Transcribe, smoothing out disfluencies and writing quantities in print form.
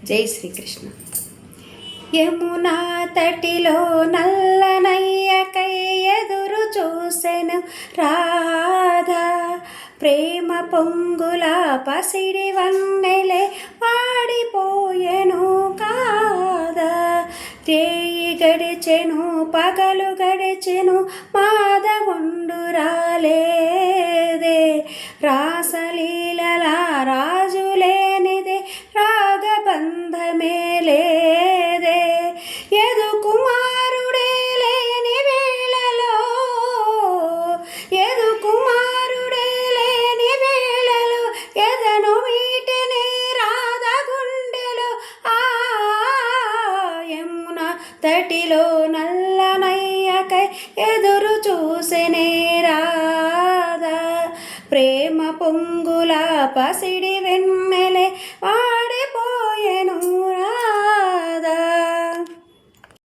జై శ్రీకృష్ణ. యమునా తటిలో నల్లనయ్యకై ఎదురు చూసెను రాధా, ప్రేమ పొంగుల పసిడి వన్నెలే వాడిపోయెను కాదా. రేయి గడిచెను పగలు గడిచెను మాధవుండు రాలేదే, రాసలీలల రాజులేనిదే రాగబంధమే లేదే. యదు కుమారుడే లేని వేళలో, యదు కుమారుడే లేని వేళలో ఎదను వీటిని రాధ గుండెలో. ఆ యమున తటిలో నల్లనయ్యకై ఎదురు చూసెనే రాధా, ప్రేమ పొంగుల పసిడి